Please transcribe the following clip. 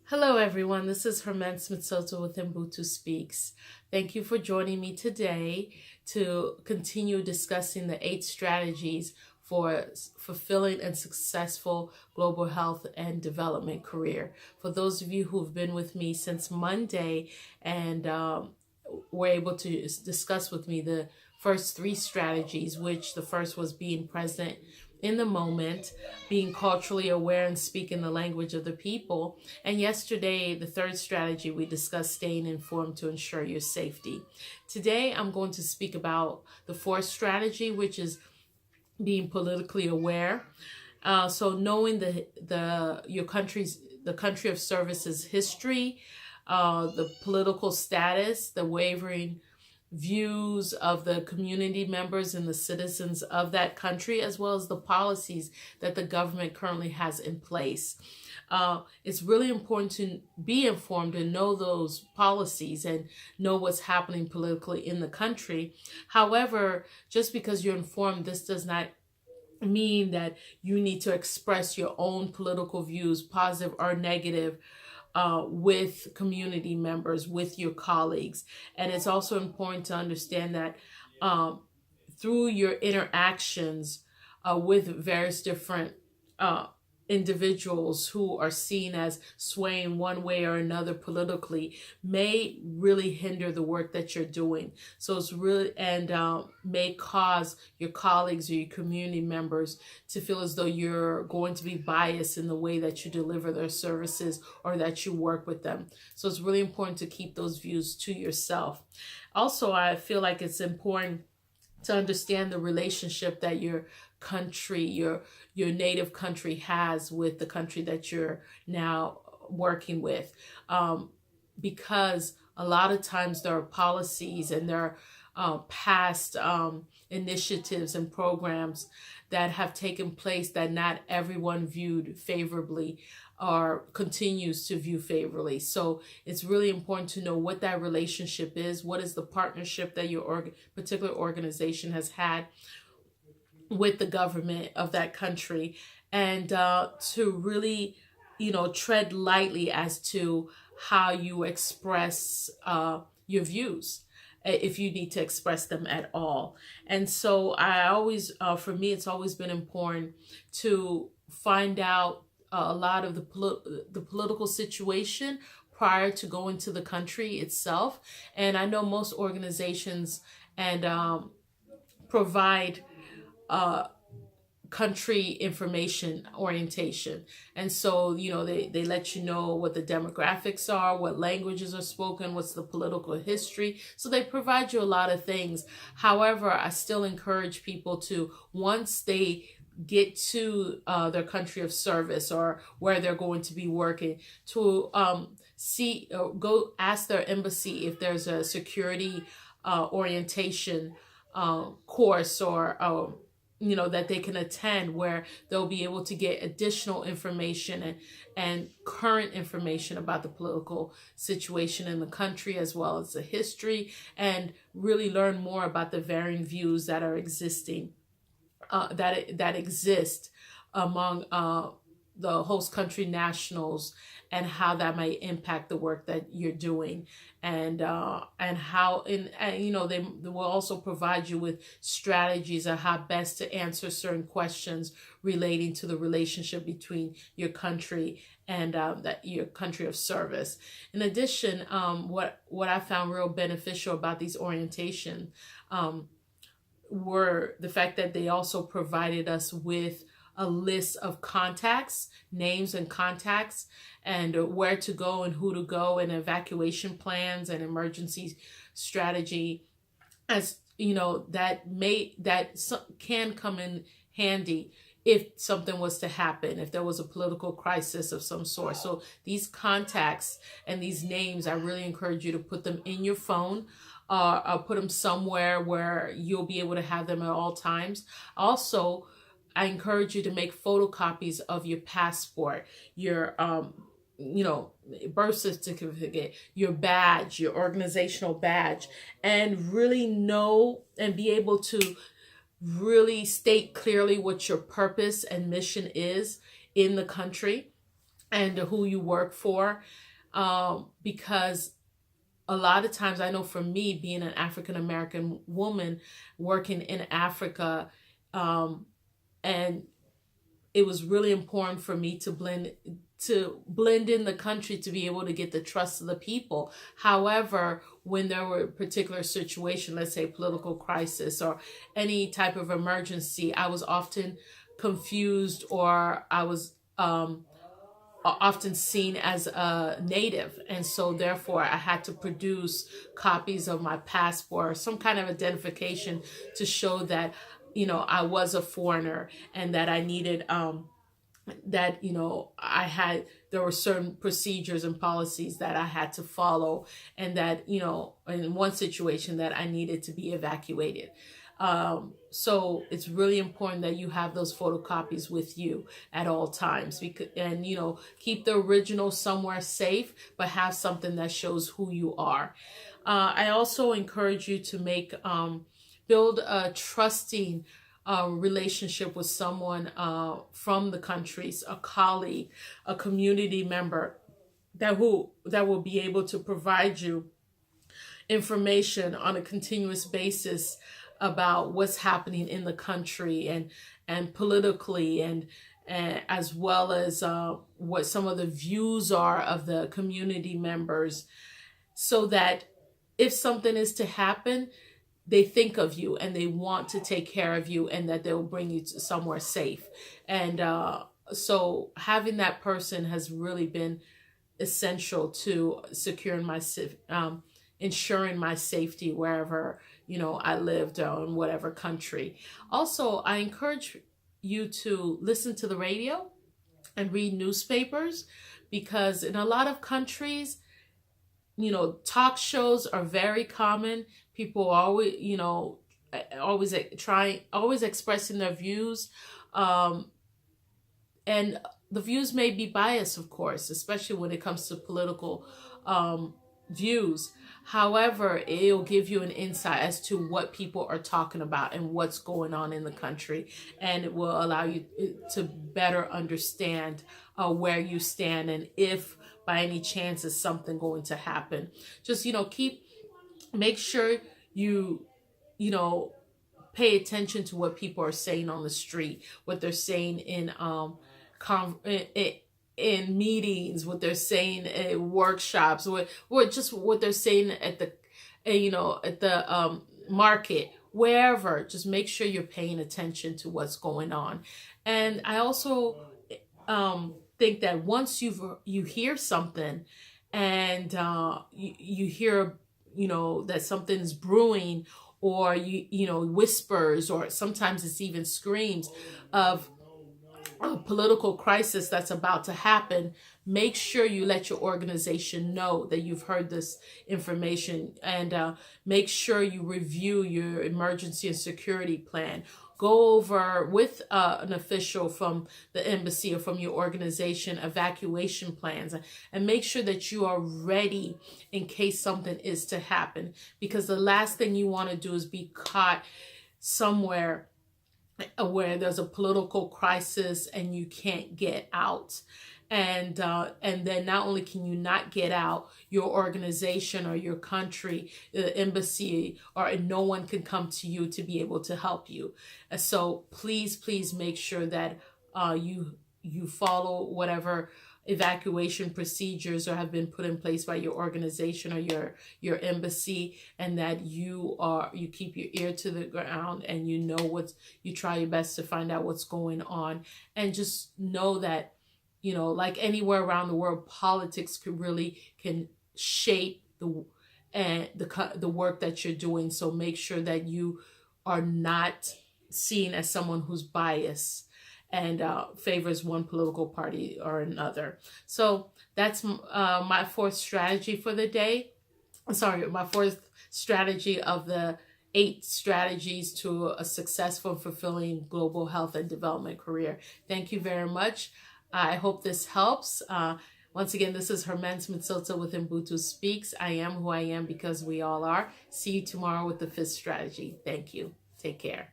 Hello, everyone. This is Herman Smith-Soto with uBuntuSpeaks. Thank you for joining me today to continue discussing the 8 strategies for fulfilling and successful global health and development career. For those of you who've been with me since Monday and were able to discuss with me the first 3 strategies, which the first was being present in the moment, being culturally aware and speaking the language of the people. And yesterday, the third strategy, we discussed staying informed to ensure your safety. Today, I'm going to speak about the fourth strategy, which is being politically aware. So knowing the country of service's history, the political status, the wavering views of the community members and the citizens of that country, as well as the policies that the government currently has in place. It's really important to be informed and know those policies and know what's happening politically in the country. However, just because you're informed, this does not mean that you need to express your own political views, positive or negative, with community members, with your colleagues. And it's also important to understand that through your interactions with various different individuals who are seen as swaying one way or another politically may really hinder the work that you're doing. So it's really, and may cause your colleagues or your community members to feel as though you're going to be biased in the way that you deliver their services or that you work with them. So it's really important to keep those views to yourself. Also, I feel like it's important to understand the relationship that your country, your native country has with the country that you're now working with. Because a lot of times there are policies and there are past initiatives and programs that have taken place that not everyone viewed favorably or continues to view favorably. So it's really important to know what that relationship is. What is the partnership that your particular organization has had with the government of that country, and to really, tread lightly as to how you express your views, if you need to express them at all. And so I always, for me, it's always been important to find out a lot of the political situation prior to going to the country itself. And I know most organizations and provide country information orientation. And so, they let you know what the demographics are, what languages are spoken, what's the political history. So they provide you a lot of things. However, I still encourage people to, once they get to their country of service or where they're going to be working, to go ask their embassy if there's a security orientation course or that they can attend, where they'll be able to get additional information and current information about the political situation in the country, as well as the history, and really learn more about the varying views that are existing, that exist among the host country nationals, and how that might impact the work that you're doing, and how they will also provide you with strategies on how best to answer certain questions relating to the relationship between your country and that your country of service. In addition, what I found real beneficial about these orientation were the fact that they also provided us with a list of contacts, names and contacts, and where to go and who to go, and evacuation plans and emergency strategy, as that can come in handy if something was to happen, if there was a political crisis of some sort. So these contacts and these names, I really encourage you to put them in your phone, or put them somewhere where you'll be able to have them at all times. Also, I encourage you to make photocopies of your passport, your birth certificate, your badge, your organizational badge, and really know and be able to really state clearly what your purpose and mission is in the country, and who you work for, because a lot of times, I know for me, being an African American woman working in Africa, and it was really important for me to blend in the country to be able to get the trust of the people. However, when there were a particular situation, let's say political crisis or any type of emergency, I was often confused, or I was often seen as a native. And so therefore I had to produce copies of my passport, some kind of identification to show that, I was a foreigner, and that I needed, that, there were certain procedures and policies that I had to follow, and that, in one situation that I needed to be evacuated. So it's really important that you have those photocopies with you at all times, and keep the original somewhere safe, but have something that shows who you are. I also encourage you to build a trusting relationship with someone from the countries, a colleague, a community member that will be able to provide you information on a continuous basis about what's happening in the country and politically, and as well as what some of the views are of the community members, so that if something is to happen, they think of you and they want to take care of you, and that they'll bring you to somewhere safe. And so having that person has really been essential to securing ensuring my safety wherever I lived, in whatever country. Also, I encourage you to listen to the radio and read newspapers, because in a lot of countries, talk shows are very common. People always, always expressing their views, and the views may be biased, of course, especially when it comes to political views. However, it'll give you an insight as to what people are talking about and what's going on in the country, and it will allow you to better understand where you stand, and if by any chance is something going to happen. Just make sure you pay attention to what people are saying on the street, what they're saying in meetings, what they're saying in workshops, or just what they're saying at the market, wherever. Just make sure you're paying attention to what's going on. And I also think that once you hear something, and you hear that something's brewing, or whispers, or sometimes it's even screams of a political crisis that's about to happen, make sure you let your organization know that you've heard this information, and make sure you review your emergency and security plan. Go over with an official from the embassy or from your organization evacuation plans, and make sure that you are ready in case something is to happen, because the last thing you want to do is be caught somewhere where there's a political crisis and you can't get out. And then not only can you not get out, your organization or your country, the embassy, or no one can come to you to be able to help you. So please make sure that you follow whatever evacuation procedures or have been put in place by your organization or your embassy, and that you keep your ear to the ground, and you try your best to find out what's going on. And just know that like anywhere around the world, politics can shape the work that you're doing. So make sure that you are not seen as someone who's biased and favors one political party or another. So that's my fourth strategy for the day. Sorry, my fourth strategy of the 8 strategies to a successful, fulfilling global health and development career. Thank you very much. I hope this helps. Once again, this is Herman Smith-Silta with uBuntuSpeaks. I am who I am because we all are. See you tomorrow with the 5th strategy. Thank you. Take care.